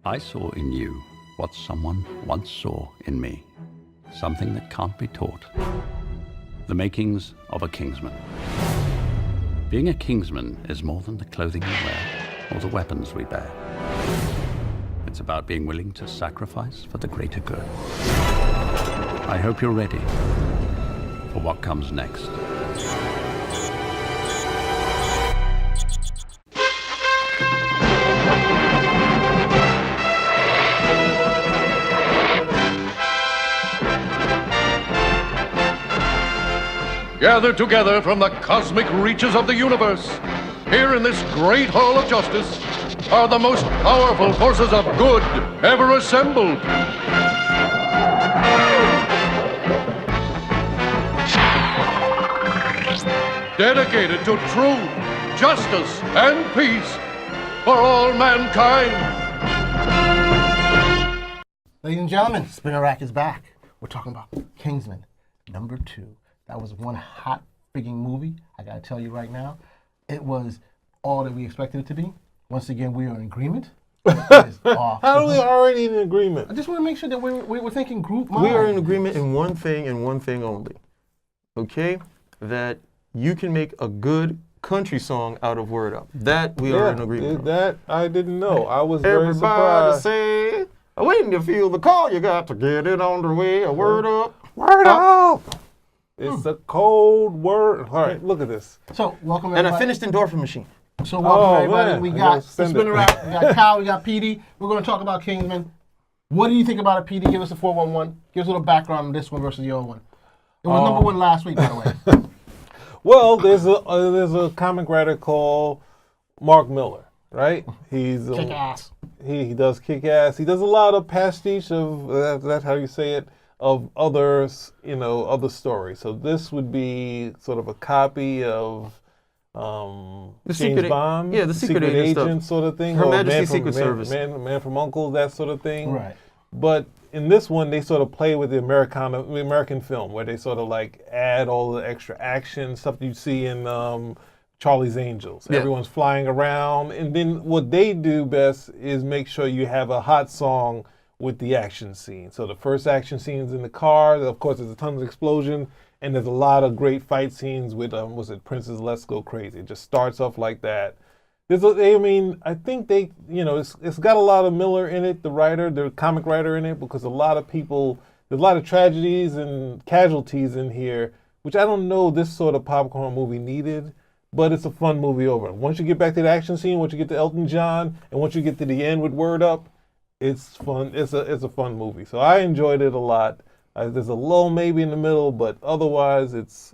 I saw in you what someone once saw in me. Something that can't be taught. The makings of a Kingsman. Being a Kingsman is more than the clothing we wear or the weapons we bear. It's about being willing to sacrifice for the greater good. I hope you're ready for what comes next. Gathered together from the cosmic reaches of the universe, here in this great hall of justice, are the most powerful forces of good ever assembled. Dedicated to truth, justice, and peace for all mankind. Ladies and gentlemen, Spinner Rack is back. We're talking about Kingsman #2. That was one hot freaking movie. I gotta tell you right now, it was all that we expected it to be. Once again, we are in agreement. It is off. How are we already in agreement? I just want to make sure that we were thinking group mind. We are in agreement in one thing and one thing only. Okay? That you can make a good country song out of Word Up. That we are in agreement on. That I didn't know. I was very Everybody surprised. say, when you feel the call, you got to get it on the way. A Word Up. Word up! It's a cold word. All right, look at this. So, welcome And everybody. a finished endorphin machine. So, welcome Oh, everybody. man. We I got gotta the send Spinner it. Rack, we got Kyle, we got PD. We're going to talk about Kingsman. What do you think about it, PD? Give us a 411. Give us a little background on this one versus the other one. It was number one last week, by the way. Well, there's a comic writer called Mark Millar, right? He's Kick ass. He does kick ass. He does a lot of pastiche of that's how you say it, of others, other stories. So this would be sort of a copy of James secret- Bond, yeah, the secret agent agent stuff. sort of thing. Her or Majesty's Man from- Secret Man- Service. Man from Uncle, that sort of thing. Right. But in this one, they sort of play with the American film, where they sort of like add all the extra action stuff you see in Charlie's Angels. Yeah. Everyone's flying around, and then what they do best is make sure you have a hot song with the action scene. So the first action scene is in the car. Of course, there's a ton of explosion, and there's a lot of great fight scenes with Princess Let's Go Crazy. It just starts off like that. I think they, it's got a lot of Miller in it, the writer, the comic writer in it, because a lot of people, there's a lot of tragedies and casualties in here, which I don't know this sort of popcorn movie needed, but it's a fun movie over. Once you get back to the action scene, once you get to Elton John, and once you get to the end with Word Up, it's fun. It's a fun movie. So I enjoyed it a lot. There's a lull maybe in the middle, but otherwise it's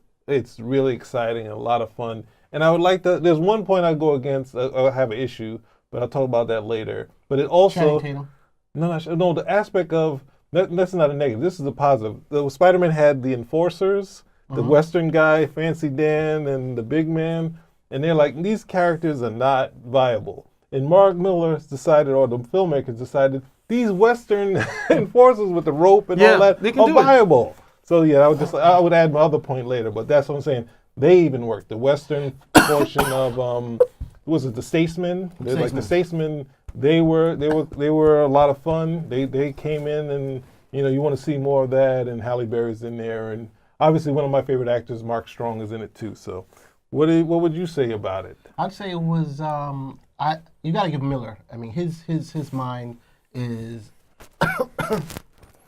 really exciting and a lot of fun. And I would like to, there's one point I go against, I have an issue, but I'll talk about that later. But it also, Channing Tatum. no, the aspect of, that's not a negative, this is a positive. Spider-Man had the enforcers, the Western guy, Fancy Dan, and the big man, and they're like, these characters are not viable. And Mark Millar decided, or the filmmakers decided, these Western enforcers with the rope and all that they can are do it. viable. So yeah, I would add my other point later, but that's what I'm saying. They even worked the Western portion of was it the Statesmen? They're like the Statesmen. They were a lot of fun. They came in, and you want to see more of that. And Halle Berry's in there, and obviously one of my favorite actors, Mark Strong, is in it too. So, what would you say about it? I'd say it was, you got to give Miller. I mean, his mind is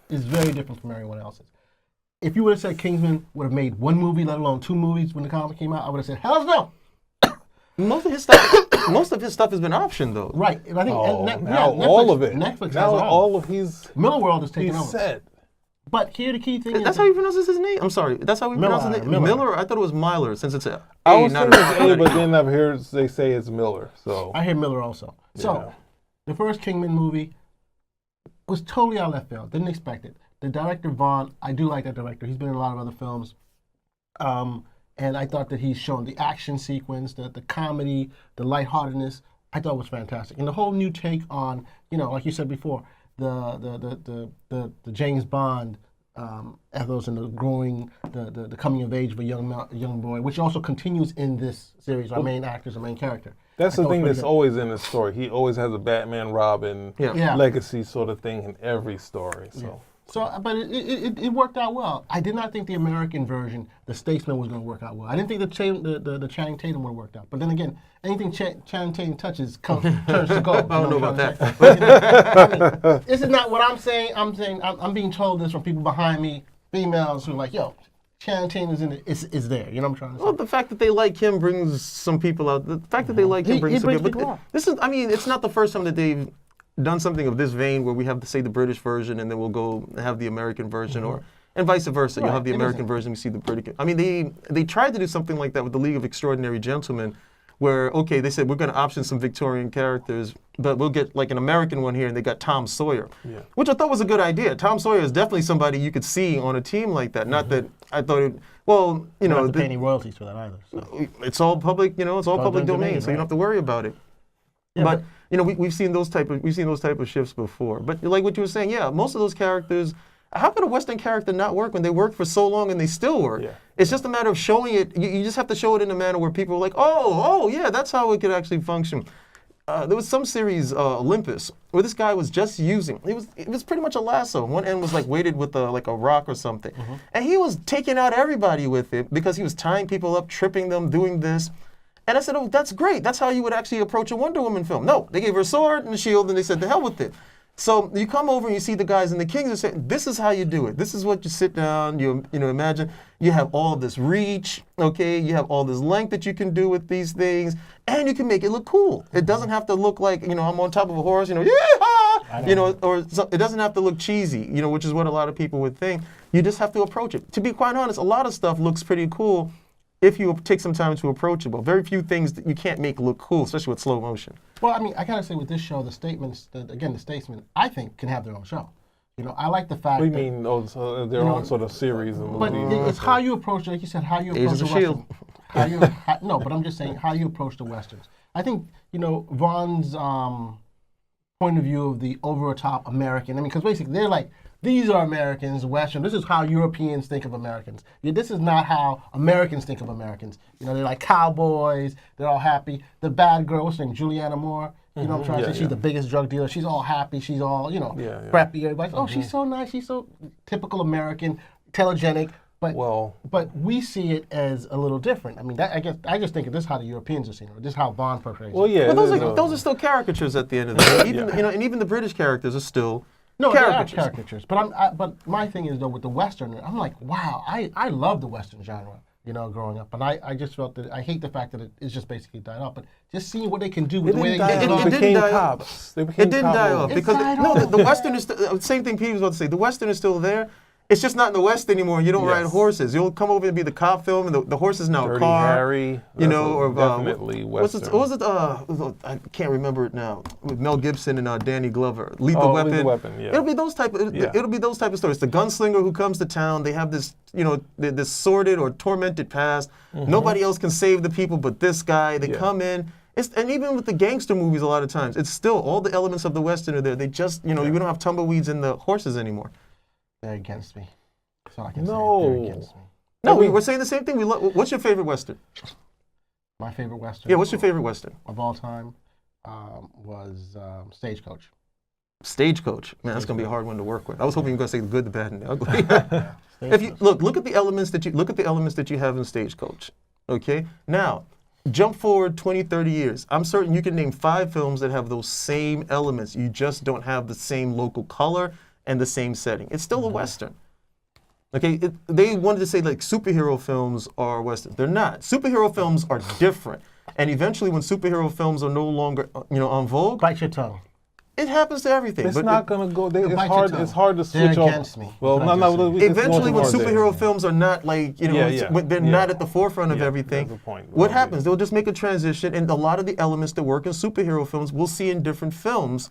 is very different from everyone else's. If you would have said Kingsman would have made one movie, let alone two movies when the comic came out, I would have said, hell no. Most of his stuff has been optioned though. Right. And I think Now Netflix, all of it. Netflix has Now it all of his Miller World is taking he's over. set. But here the key thing is That's how you pronounce his name? I'm sorry. That's how we pronounce his name? Miller. Miller? I thought it was Myler, since it's a I A, was not thinking it's a A, but then I've heard they say it's Miller. So I hear Miller also. So Yeah. the first Kingman movie was totally out of left field. Didn't expect it. The director Vaughn, I do like that director. He's been in a lot of other films. And I thought that he's shown the action sequence, the comedy, the lightheartedness. I thought was fantastic. And the whole new take on, like you said before, the James Bond ethos and the growing, the coming of age of a young boy, which also continues in this series. Our main actor is the main character. That's I the thought thing was that's pretty always in his story. He always has a Batman, Robin Yeah. legacy sort of thing in every story. So. good. So, but it worked out well. I did not think the American version, the Statesman, was going to work out well. I didn't think the Channing Tatum would have worked out. But then again, anything Channing Tatum touches turns to gold. I don't know about that. I mean, this is not what I'm saying. I'm being told this from people behind me, females who are like, yo, Channing Tatum is in it. Is there? You know what I'm trying to say? Well, the fact that they like him brings some people out. The fact that they like him He brings some brings people. people But out. this is, I mean, it's not the first time that they've done something of this vein where we have to say the British version and then we'll go have the American version, or and vice versa. You'll have the It American isn't. version, we see the British. I mean, they tried to do something like that with the League of Extraordinary Gentlemen, where okay, they said we're going to option some Victorian characters, but we'll get like an American one here, and they got Tom Sawyer, which I thought was a good idea. Tom Sawyer is definitely somebody you could see on a team like that. Not that I thought it. Well, you You don't know, have to pay any royalties for that either. So. it's all public, it's all public domain, domain, so you don't have to worry about it. Yeah, but we've seen those type of shifts before. But like what you were saying, yeah, most of those characters. How could a Western character not work when they worked for so long and they still work? Yeah. It's just a matter of showing it. You just have to show it in a manner where people are like, oh, yeah, that's how it could actually function. There was some series, Olympus, where this guy was just using. It was pretty much a lasso. One end was like weighted with like a rock or something, and he was taking out everybody with it because he was tying people up, tripping them, doing this. And I said, oh, that's great. That's how you would actually approach a Wonder Woman film. No, they gave her a sword and a shield, and they said, the hell with it. So you come over and you see the guys in the Kings and say, this is how you do it. This is what you sit down, you imagine you have all this reach, okay? You have all this length that you can do with these things, and you can make it look cool. It doesn't have to look like, I'm on top of a horse, yeehaw, or it doesn't have to look cheesy, which is what a lot of people would think. You just have to approach it. To be quite honest, a lot of stuff looks pretty cool if you take some time to approach it. But very few things that you can't make look cool, especially with slow motion. Well, I mean, I gotta say with this show, the Statesmen, I think can have their own show. I like the fact. What do that, you mean their own sort of series and But movies? it's how you approach, like you said, how you approach Agents the of Western. S.H.I.E.L.D. No, but I'm just saying how you approach the Westerns. I think, Vaughn's point of view of the over-the-top American, because basically they're like, these are Americans, Western. This is how Europeans think of Americans. This is not how Americans think of Americans. They're like cowboys. They're all happy. The bad girl, what's her name, Juliana Moore. What I'm trying to say? She's the biggest drug dealer. She's all happy. She's all, preppy. Everybody's, oh, she's so nice. She's so typical American, telegenic. But we see it as a little different. I mean, I just think this is how the Europeans are seeing it. This is how Vaughn portrays it. Well, yeah. But those are still caricatures at the end of the day. Even and even the British characters are still caricatures. They are caricatures. But my thing is though with the Western, I'm like, wow, I love the Western genre. Growing up, and I just felt that I hate the fact that it's just basically died off. But just seeing what they can do with the way they get It along. became cops. It didn't die off because died the Western is still, same thing Pete was about to say. The Western is still there. It's just not in the West anymore. You don't ride horses. You'll come over and be the cop film, and the horse is now Dirty a car. Harry, or definitely Western. What was it? I can't remember it now. With Mel Gibson and Danny Glover, Lethal Weapon. Lethal Weapon. Yeah. It'll be those type of. It'll be those type of stories. The gunslinger who comes to town. They have this, this sordid or tormented past. Nobody else can save the people but this guy. They come in. And even with the gangster movies, a lot of times, it's still all the elements of the Western are there. They just, we don't have tumbleweeds in the horses anymore. They're against me. That's all I can No. say. They're against me. No, we're saying the same thing. What's your favorite Western? My favorite Western. Yeah, what's your favorite Western? Of all time was Stagecoach. Stagecoach. Man, that's gonna be a hard one to work with. I was hoping you were gonna say the good, the bad, and the ugly. If you look at the elements that you have in Stagecoach. Okay. Now, jump forward 20, 30 years. I'm certain you can name 5 films that have those same elements. You just don't have the same local color and the same setting. It's still a Western. Okay, they wanted to say like superhero films are Western. They're not. Superhero films are different. And eventually when superhero films are no longer, on vogue, Bite your tongue. it happens to everything. It's but not going to go. bite your tongue. It's hard to They're switch over. against me. Well, That's no, what I'm no. saying. Eventually, when it's more superhero there. films are not like, they're not at the forefront of Yeah, everything, that's the point. what happens? They'll just make a transition, and a lot of the elements that work in superhero films we'll see in different films,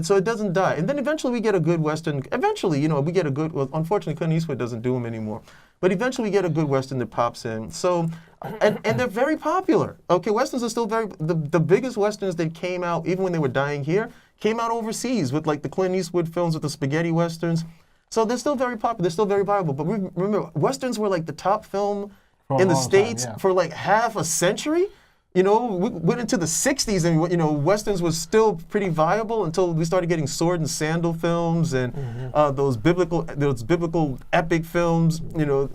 so it doesn't die. And then eventually we get a good Western. Eventually, we get a good, well, unfortunately, Clint Eastwood doesn't do them anymore. But eventually we get a good Western that pops in. So, and they're very popular. Okay, Westerns are still the biggest Westerns that came out, even when they were dying here, came out overseas with like the Clint Eastwood films with the spaghetti Westerns. So they're still very popular. They're still very viable. But remember, Westerns were like the top film For a in the long time, States yeah. for like half a century. we went into the 60s and, Westerns was still pretty viable until we started getting sword and sandal films and those biblical epic films,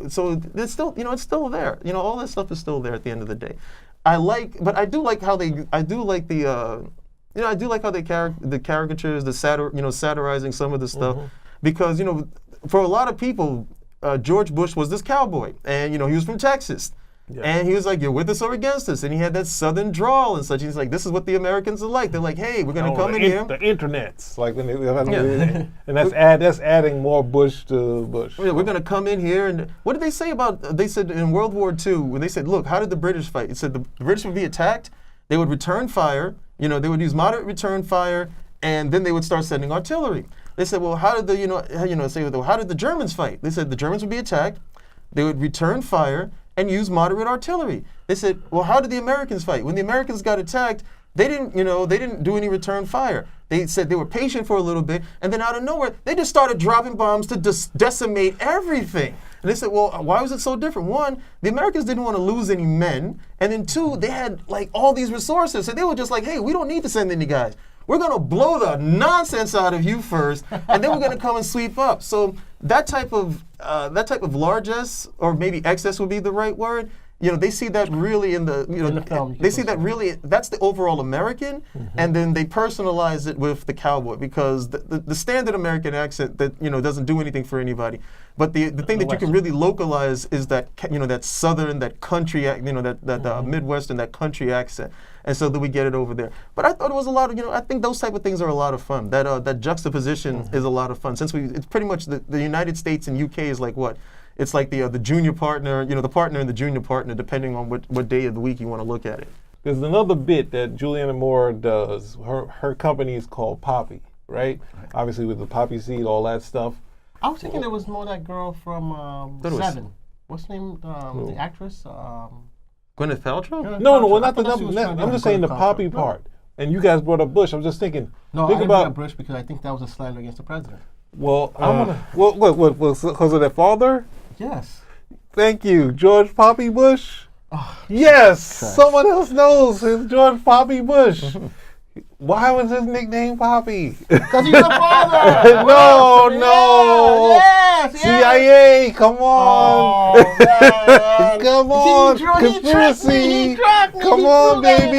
So it's still, it's still there. All that stuff is still there at the end of the day. But I do like how I do like how the caricatures, satirizing some of the stuff, because, for a lot of people, George Bush was this cowboy, and, he was from Texas. Yeah. And he was like, "You're with us or against us?" And he had that southern drawl and such. He's like, "This is what the Americans are like." They're like, "Hey, we're gonna come in here." The internets, like when and that's adding more Bush to Bush. We're gonna come in here, and what did they say about? They said in World War II when they said, "Look, how did the British fight?" It said the British would be attacked, they would return fire. They would use moderate return fire, and then they would start sending artillery. They said, "Well, how did how did the Germans fight?" They said the Germans would be attacked, they would return fire and use moderate artillery. They said, "Well, how did the Americans fight?" When the Americans got attacked, they didn't do any return fire. They said they were patient for a little bit, and then out of nowhere, they just started dropping bombs to decimate everything. And they said, "Well, why was it so different?" One, the Americans didn't want to lose any men, and then two, they had like all these resources, so they were just like, "Hey, we don't need to send any guys. We're going to blow the nonsense out of you first, and then we're going to come and sweep up." So that type of largesse, or maybe excess would be the right word. They see that really in the film. They see that really, that's the overall American, and then they personalize it with the cowboy, because the standard American accent that doesn't do anything for anybody. But the thing that you can really localize is that that southern, that country, that Midwestern, that country accent. And so that we get it over there. But I thought it was a lot of, I think those type of things are a lot of fun. That juxtaposition is a lot of fun. Since it's pretty much the United States and UK is like what? It's like the junior partner, the partner and the junior partner, depending on what day of the week you want to look at it. There's another bit that Julianne Moore does. Her company is called Poppy, right? Obviously with the poppy seed, all that stuff. I was thinking it was more that girl from Seven. What's her name? The actress? Gwyneth Paltrow? No, well, not the. I'm just saying the poppy part. And you guys brought up Bush. I was just thinking. No, I didn't bring up Bush because I think that was a slander against the president. Well, what, because of their father? Yes. Thank you, George Poppy Bush. Oh, yes, Christ. Someone else knows. It's George Poppy Bush. Why was his nickname Poppy? Because he's the father. No. Yes. CIA, come on. Oh, come on. Conspiracy. Come on, baby.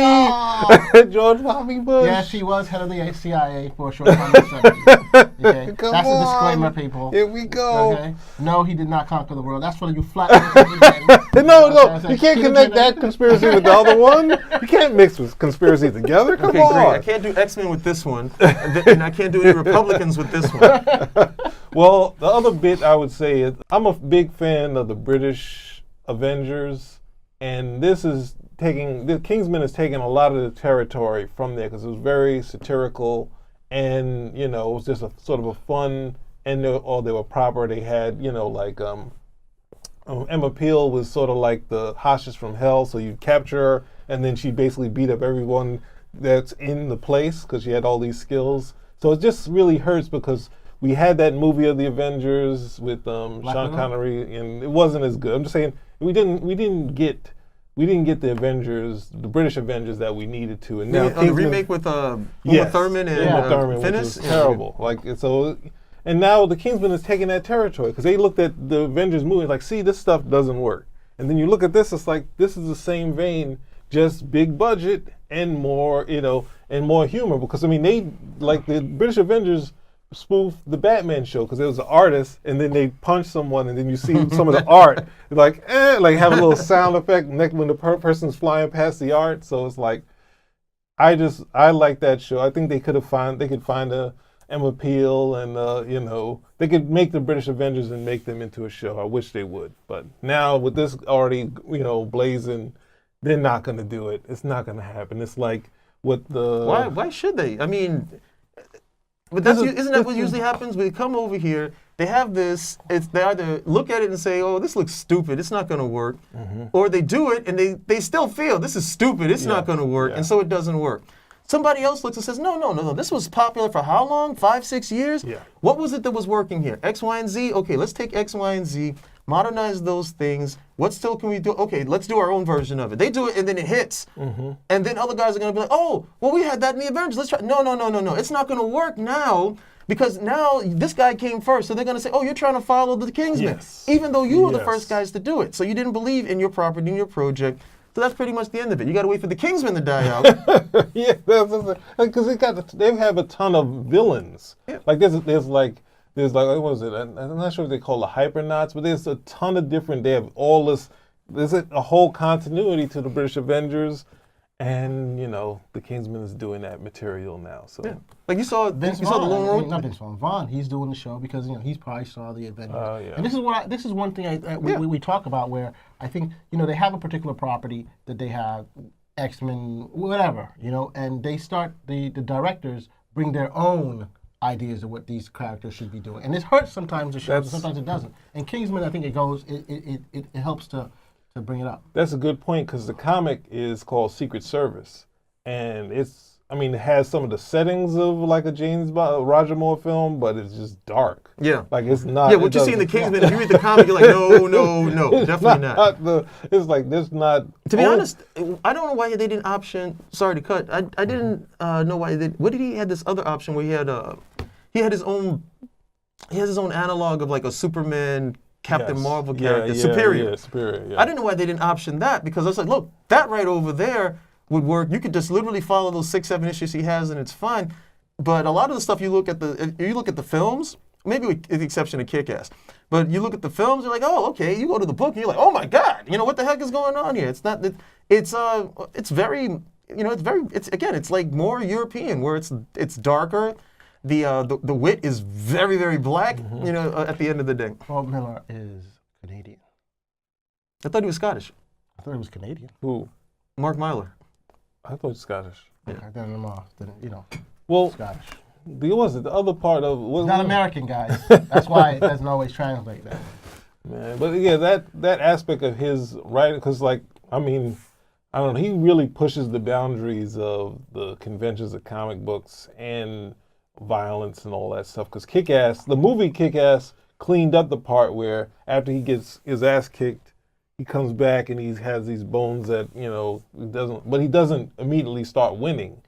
George Poppy Bush. Yes, he was head of the CIA for a short time in the 70s. Okay? That's a disclaimer, people. Here we go. Okay? No, he did not conquer the world. That's for you flat. No. You can't connect that conspiracy with the other one. You can't mix conspiracies together. Come on. Great. I can't do X-Men with this one, and I can't do any Republicans with this one. Well, the other bit I would say is I'm a big fan of the British Avengers, and Kingsman is taking a lot of the territory from there because it was very satirical, and it was just a sort of a fun, and they were proper. They had Emma Peel was sort of like the hostage from hell, so you capture her, and then she basically beat up everyone that's in the place because she had all these skills. So it just really hurts because we had that movie of the Avengers with Sean Connery, and it wasn't as good. I'm just saying we didn't get the Avengers, the British Avengers that we needed to. And now the remake with Uma Thurman and Finnis, terrible. And now the Kingsman is taking that territory because they looked at the Avengers movie like, see, this stuff doesn't work. And then you look at this, it's like this is the same vein, just big budget and more, and more humor. Because they like the British Avengers spoofed the Batman show because it was an artist, and then they punch someone, and then you see some of the art, like have a little sound effect next when the person's flying past the art. So it's like, I like that show. I think they could find a Emma Peel, and they could make the British Avengers and make them into a show. I wish they would, but now with this already blazing, they're not going to do it. It's not going to happen. It's like what the why should they? I mean, but isn't that what usually happens? We come over here, they have this. They either look at it and say, "Oh, this looks stupid. It's not going to work," or they do it and they still feel this is stupid. It's not going to work, and so it doesn't work. Somebody else looks and says, no. This was popular for how long? 5, 6 years? Yeah. What was it that was working here? X, Y, and Z? Okay, let's take X, Y, and Z, modernize those things. What still can we do? Okay, let's do our own version of it. They do it and then it hits. And then other guys are going to be like, oh, well, we had that in the Avengers. Let's try. No. It's not going to work now because now this guy came first. So they're going to say, oh, you're trying to follow the Kingsman. Yes. Even though you were the Yes. first guys to do it. So you didn't believe in your property, in your project. So that's pretty much the end of it. You got to wait for the Kingsman to die out. Yeah, because they have a ton of villains. Yeah. Like there's like what was it? I'm not sure if they call it hypernauts, but there's a ton of different. They have all this. There's a whole continuity to the British Avengers, and the Kingsman is doing that material now. So Yeah. Like you saw Vince you saw the Vaughn, Lone Road. not Vince Vaughn. Vaughn, he's doing the show because he's probably saw the Avengers. Yeah. And this is one thing we talk about where I think they have a particular property that they have, X-Men, whatever, and they start the directors bring their own ideas of what these characters should be doing, and it hurts sometimes the show, sometimes it doesn't. And Kingsman, I think it helps to bring it up. That's a good point because the comic is called Secret Service, and it has some of the settings of like a Roger Moore film, but it's just dark. Yeah. Like it's not. Yeah, what you see in the Kingsman, if you read the comic, you're like, no, definitely not. It's like there's not. To be honest, I don't know why they didn't option. Sorry to cut. I didn't know why they. What did he had this other option where he had his own. He has his own analog of like a Superman, Captain Marvel character, Superior. Yeah, Superior. Yeah. I didn't know why they didn't option that because I was like, look, that right over there would work. You could just literally follow those 6-7 issues he has, and it's fine. But a lot of the stuff you look at the films, maybe with the exception of Kick-Ass, but you look at the films, you're like, oh, okay. You go to the book, and you're like, oh my God, what the heck is going on here? It's not. It's very. It's like more European, where it's darker. The wit is very, very black. At the end of the day. Mark Millar is Canadian. I thought he was Scottish. I thought he was Canadian. Who? Mark Millar. I thought it was Scottish. Yeah, I got him off. Well, Scottish. the other part of He's not American, guys. That's why it doesn't always translate that. Man, but yeah, that aspect of his writing, because I don't know, he really pushes the boundaries of the conventions of comic books and violence and all that stuff. Because the movie Kick-Ass cleaned up the part where after he gets his ass kicked, he comes back and he has these bones that he doesn't immediately start winning.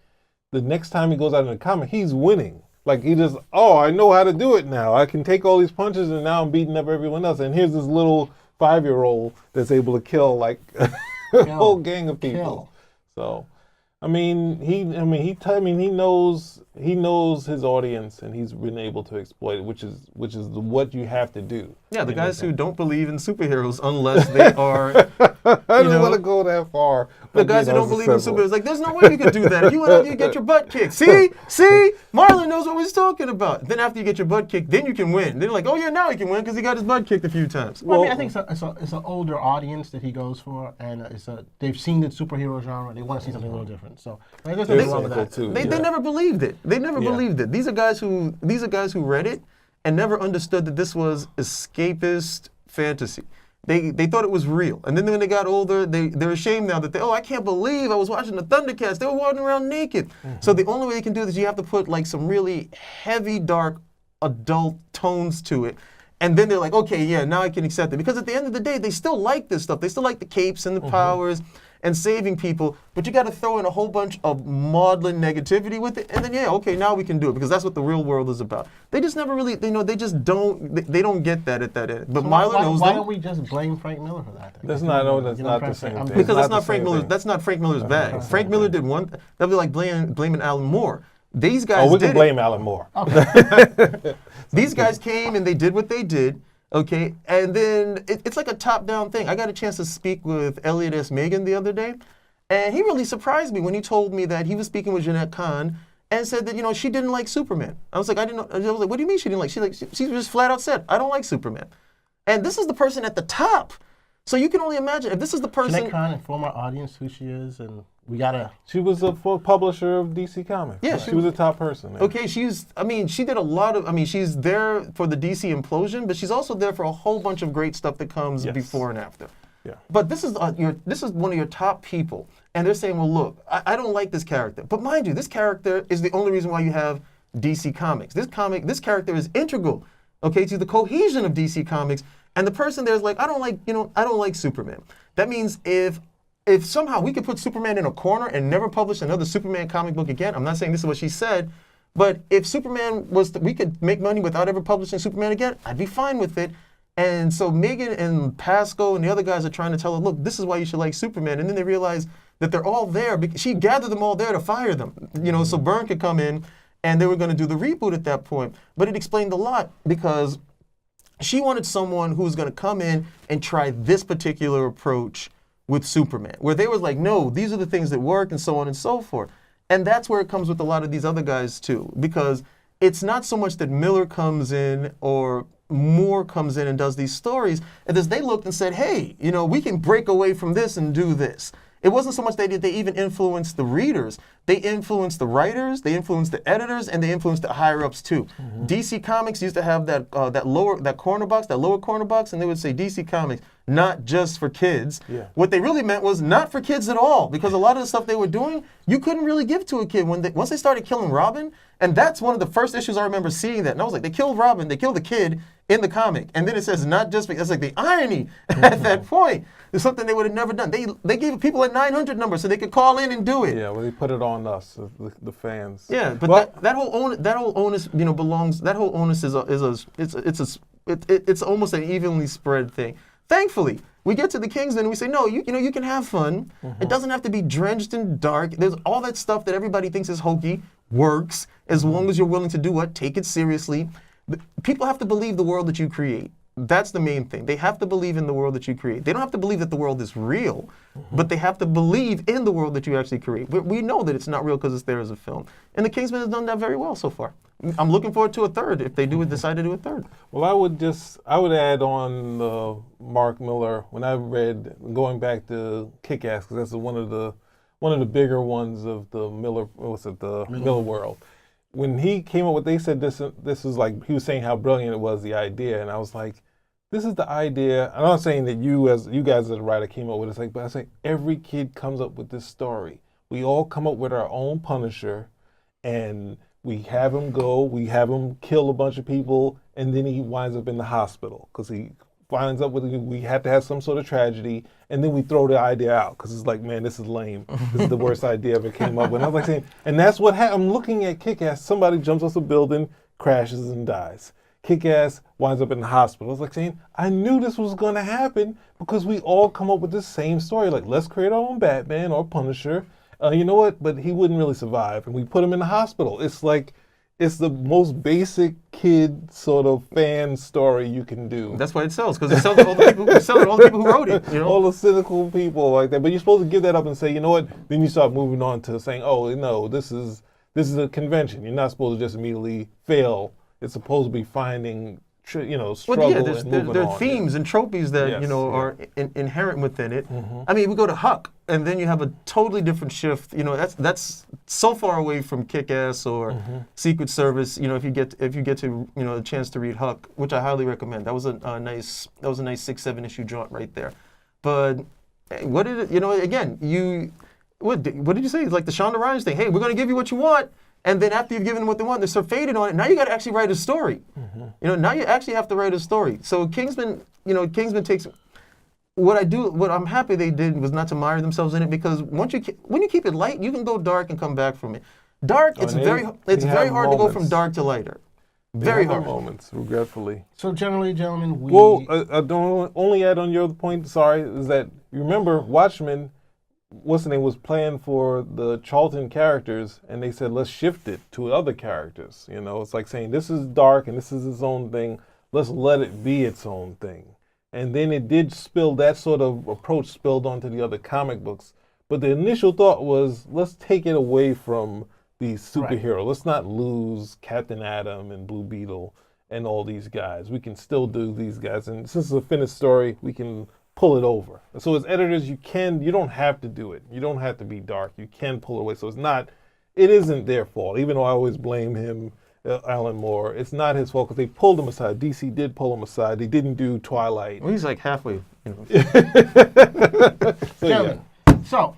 The next time he goes out in the comic, he's winning. Like he just, I know how to do it now. I can take all these punches and now I'm beating up everyone else. And here's this little 5-year-old that's able to kill like a whole gang of people. So, he knows his audience and he's been able to exploit it, which is what you have to do. Yeah, the guys who don't believe in superheroes unless they are. I don't want to go that far. The guys who don't believe in superheroes, like, there's no way you could do that. If you went out, you get your butt kicked. See, Marlon knows what we're talking about. Then after you get your butt kicked, then you can win. They're like, oh yeah, now he can win because he got his butt kicked a few times. Well, I think it's an older audience that he goes for, and they've seen the superhero genre. They want to see something a little different. So there's nothing wrong with that. They never believed it. They never believed it. These are guys who read it and never understood that this was escapist fantasy. They thought it was real. And then when they got older, they're ashamed now that I can't believe I was watching the Thundercats. They were walking around naked. So the only way you can do this, you have to put like some really heavy, dark, adult tones to it. And then they're like, okay, yeah, now I can accept it. Because at the end of the day, they still like this stuff. They still like the capes and the powers and saving people. But you got to throw in a whole bunch of maudlin negativity with it. And then, yeah, okay, now we can do it. Because that's what the real world is about. They just never really, they just don't, they don't get that at that end. But So Millar knows why them. don't we just blame Frank Miller for that? Then? That's not the same thing. Because It's not the Frank same Miller's. thing. That's not Frank Miller's bag. Frank Miller did one. That'd be like blaming Alan Moore. These guys. We did can blame Alan Moore. These guys came and they did what they did. Okay, and then it's like a top-down thing. I got a chance to speak with Elliot S. Megan the other day, and he really surprised me when he told me that he was speaking with Jeanette Kahn and said that she didn't like Superman. I was like, I was like, what do you mean she didn't like? She just flat out said, I don't like Superman. And this is the person at the top. So you can only imagine if this is the person. Jeanette Kahn inform our audience who she is, and we gotta. She was a full publisher of DC Comics. Yeah, she was a top person. Yeah. Okay, she did a lot of, she's there for the DC implosion, but she's also there for a whole bunch of great stuff that comes before and after. Yeah. But this is one of your top people, and they're saying, well, look, I don't like this character. But mind you, this character is the only reason why you have DC Comics. This character is integral okay, to the cohesion of DC Comics. And the person there's like, I don't like Superman. That means if somehow we could put Superman in a corner and never publish another Superman comic book again, I'm not saying this is what she said, but if Superman we could make money without ever publishing Superman again, I'd be fine with it. And so Megan and Pasco and the other guys are trying to tell her, look, this is why you should like Superman. And then they realize that they're all there. She gathered them all there to fire them, so Byrne could come in, and they were going to do the reboot at that point. But it explained a lot because she wanted someone who was going to come in and try this particular approach with Superman, where they was like, no, these are the things that work and so on and so forth. And that's where it comes with a lot of these other guys too, because it's not so much that Miller comes in or Moore comes in and does these stories, as they looked and said, hey, we can break away from this and do this. It wasn't so much they even influenced the readers. They influenced the writers, they influenced the editors, and they influenced the higher-ups too. DC Comics used to have that lower corner box, and they would say DC Comics, not just for kids. Yeah. What they really meant was not for kids at all, because a lot of the stuff they were doing, you couldn't really give to a kid. Once they started killing Robin, and that's one of the first issues I remember seeing that, and I was like, they killed Robin, they killed the kid in the comic, and then it says not just because, it's like the irony at that point. It's something they would have never done. They gave people a 900 number so they could call in and do it. Yeah, well, they put it on us, the fans. Yeah, but that whole onus, belongs. That whole onus it's almost an evenly spread thing. Thankfully, we get to the Kingsman and we say, no, you can have fun. It doesn't have to be drenched in dark. There's all that stuff that everybody thinks is hokey works as long as you're willing to do what? Take it seriously. People have to believe the world that you create. That's the main thing. They have to believe in the world that you create. They don't have to believe that the world is real, but they have to believe in the world that you actually create. We know that it's not real because it's there as a film. And the Kingsman has done that very well so far. I'm looking forward to a third if they decide to do a third. Well, I would add on Mark Millar. When I read, going back to Kick-Ass, because that's one of the bigger ones of the Miller world. When he came up with, they said this is like, he was saying how brilliant it was, the idea, and I was like, this is the idea. I'm not saying that you guys as a writer came up with it, but I say every kid comes up with this story. We all come up with our own Punisher, and we have him we have him kill a bunch of people, and then he winds up in the hospital because he winds up with, we have to have some sort of tragedy, and then we throw the idea out because it's like, man, this is lame. This is the worst idea I ever came up with. And I was like saying, and that's what I'm looking at Kick-Ass. Somebody jumps off a building, crashes, and dies. Kick-Ass winds up in the hospital. I was like saying, I knew this was going to happen because we all come up with the same story. Like, let's create our own Batman or Punisher. You know what? But he wouldn't really survive. And we put him in the hospital. It's like, it's the most basic kid sort of fan story you can do. That's why it sells, because it sells to all the people who wrote it. All the cynical people like that. But you're supposed to give that up and say, you know what? Then you start moving on to saying, oh no, this is a convention. You're not supposed to just immediately fail. It's supposed to be finding struggle and moving on. There are themes and tropes that are inherent within it. I mean, we go to Huck, and then you have a totally different shift. That's so far away from Kick-Ass or Secret Service. If you get to a chance to read Huck, which I highly recommend. That was a nice 6-7 issue jaunt right there. But what did it? Again, what did you say? It's like the Shonda Rhimes thing. Hey, we're going to give you what you want. And then after you've given them what they want, they're so faded on it. Now you got to actually write a story. Now you actually have to write a story. So Kingsman takes what I'm happy they did was not to mire themselves in it, because when you keep it light, you can go dark and come back from it. Dark, it's very hard to go from dark to lighter. Very hard. Moments, regretfully. So generally, gentlemen, I don't only add on your point. Sorry, is that you remember Watchmen? What's the name was planned for the Charlton characters, and they said let's shift it to other characters. It's like saying this is dark and this is its own thing. Let's let it be its own thing. And then it did spill, that sort of approach spilled onto the other comic books. But the initial thought was let's take it away from these superheroes. Right. Let's not lose Captain Atom and Blue Beetle and all these guys. We can still do these guys, and since it's a finished story, we can pull it over. So as editors, you don't have to do it. You don't have to be dark. You can pull it away. So it isn't their fault. Even though I always blame him, Alan Moore, it's not his fault because they pulled him aside. DC did pull him aside. They didn't do Twilight. Well, he's like halfway. So,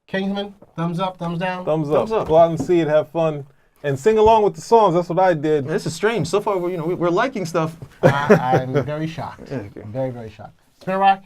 Kingsman, thumbs up, thumbs down? Thumbs up. Go out and see it. Have fun. and sing along with the songs. That's what I did. This is strange. So far, we're liking stuff. I'm very shocked. Okay. I'm very, very shocked. Spin Rock?